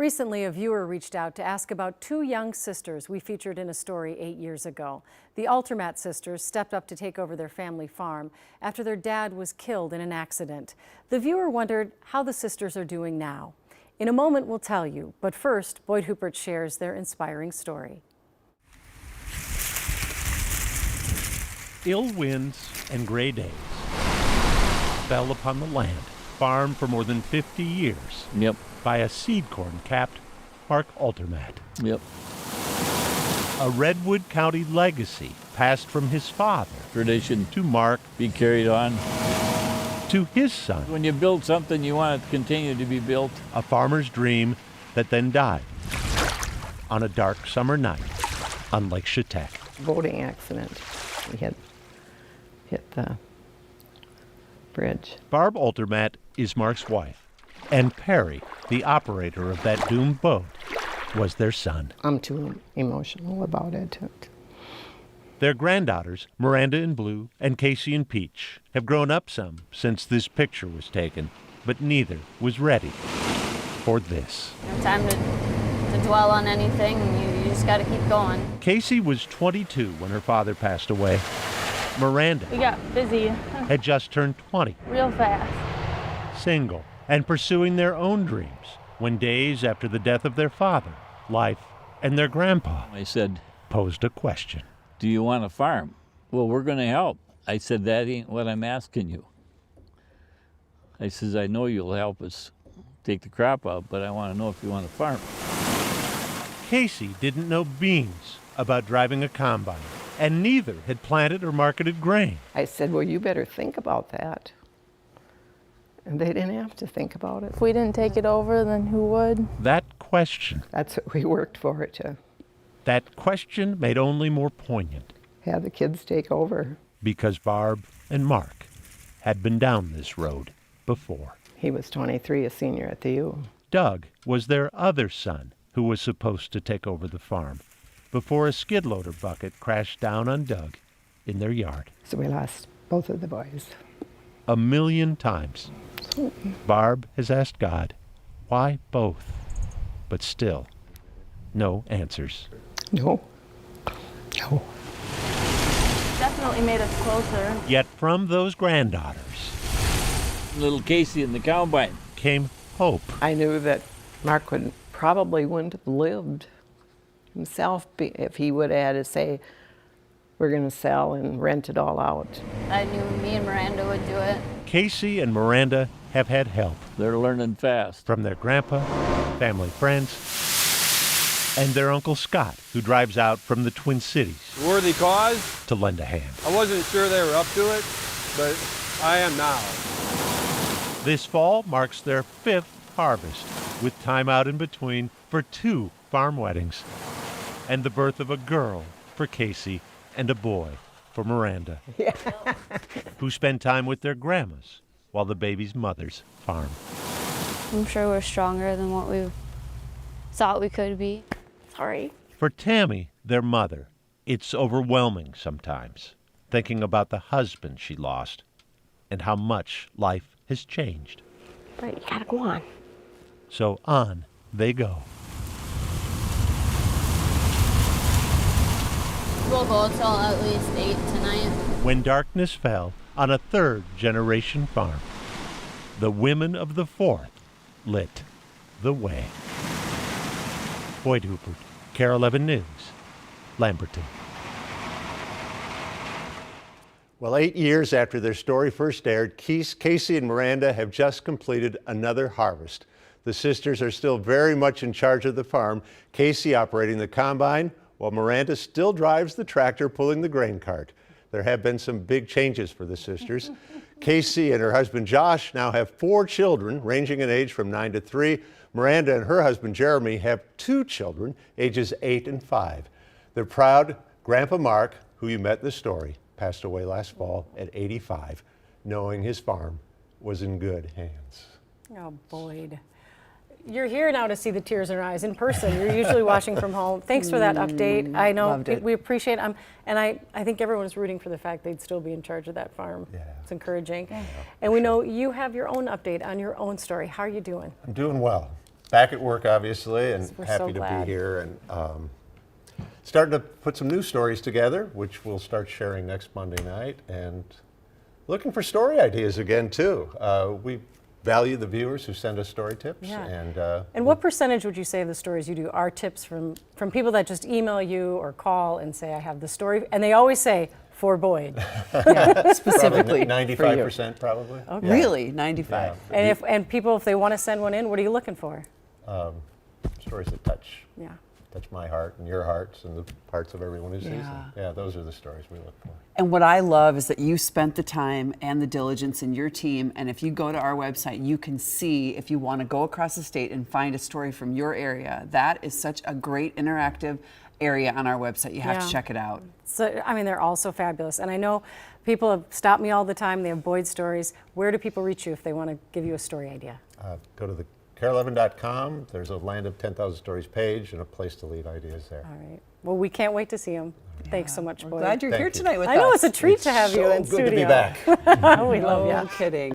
Recently, a viewer reached out to ask about two young sisters we featured in a story 8 years ago. The Altermat sisters stepped up to take over their family farm after their dad was killed in an accident. The viewer wondered how the sisters are doing now. In a moment, we'll tell you, but first, Boyd Huppert shares their inspiring story. Ill winds and gray days fell upon the land, farmed for more than 50 years. Yep. By a seed corn-capped Mark Altermat. Yep. A Redwood County legacy passed from his father. Tradition to Mark. Be carried on. To his son. When you build something, you want it to continue to be built. A farmer's dream that then died on a dark summer night on Lake Chetek. Boating accident. He had hit the bridge. Barb Altermat is Mark's wife. And Perry, the operator of that doomed boat, was their son. I'm too emotional about it. Their granddaughters, Miranda in blue and Casey in peach, have grown up some since this picture was taken, but neither was ready for this. No time to dwell on anything. You just got to keep going. Casey was 22 when her father passed away. Miranda We got busy had just turned 20, real fast. single, and pursuing their own dreams when days after the death of their father, life and their grandpa I said, posed a question. do you want a farm? Well, we're going to help. I said, that ain't what I'm asking you. I says, I know you'll help us take the crop out, but I want to know if you want a farm. Casey didn't know beans about driving a combine, and neither had planted or marketed grain. I said, well, you better think about that. And they didn't have to think about it. If we didn't take it over, then who would? That question That's what we worked for, to made only more poignant have the kids take over. because Barb and Mark had been down this road before. He was 23, a senior at the U. Doug was their other son who was supposed to take over the farm before a skid loader bucket crashed down on Doug in their yard. So we lost both of the boys. 1,000,000 times. Barb has asked God, why both? But still, no answers. No. No. Definitely made us closer. Yet from those granddaughters Little Casey in the combine. came hope. I knew that Mark probably wouldn't have lived himself if he would have had to say, we're going to sell and rent it all out. I knew me and Miranda would do it. Casey and Miranda have had help They're learning fast. from their grandpa, family friends, and their Uncle Scott, who drives out from the Twin Cities Worthy cause. to lend a hand. I wasn't sure they were up to it, but I am now. This fall marks their 5th harvest, with time out in between for 2 farm weddings, and the birth of a girl for Casey and a boy for Miranda, who spend time with their grandmas while the baby's mothers farm. I'm sure we're stronger than what we thought we could be. Sorry. For Tammy, their mother, it's overwhelming sometimes, thinking about the husband she lost and how much life has changed. But you gotta go on. So on they go. We'll go till at least 8 tonight. When darkness fell on a 3rd-generation farm, the women of the 4th lit the way. Boyd Huppert, KARE 11 News, Lamberton. Well, 8 years after their story first aired, Casey and Miranda have just completed another harvest. The sisters are still very much in charge of the farm, Casey operating the combine, while Miranda still drives the tractor pulling the grain cart. There have been some big changes for the sisters. Casey and her husband Josh now have 4 children, ranging in age from 9 to 3. Miranda and her husband Jeremy have 2 children, ages 8 and 5. They're proud Grandpa Mark, who you met in the story, passed away last fall at 85, knowing his farm was in good hands. Oh, Boyd. You're here now to see the tears in her eyes in person. You're usually watching from home. Thanks for that update. I know Loved it. we appreciate it. And I think everyone's rooting for the fact they'd still be in charge of that farm. Yeah. It's encouraging. And we know you have your own update on your own story. How are you doing? I'm doing well. back at work, obviously, and We're happy so to glad. be here. And starting to put some new stories together, which we'll start sharing next Monday night. And looking for story ideas again, too. We value the viewers who send us story tips. Yeah. And what percentage would you say of the stories you do are tips from people that just email you or call and say, I have the story, and they always say, for Boyd. Specifically probably for you. 95%, probably. Okay. Really? 95? Yeah. And people, if they want to send one in, what are you looking for? Stories that touch Yeah. my heart and your hearts and the hearts of everyone who sees Yeah. them. Yeah, those are the stories we look for. And what I love is that you spent the time and the diligence in your team. And if you go to our website, you can see if you want to go across the state and find a story from your area. That is such a great interactive area on our website. You have Yeah. to check it out. So, I mean, they're all so fabulous. And I know people have stopped me all the time. They have Boyd stories. Where do people reach you if they want to give you a story idea? Go to the care11.com. There's a Land of 10,000 Stories page and a place to leave ideas there. All right. Well, we can't wait to see them. Thanks so much, We're Boyd. glad you're Thank here you. tonight with us. I know it's a treat to have you so in good studio. to be back. We love you. No kidding.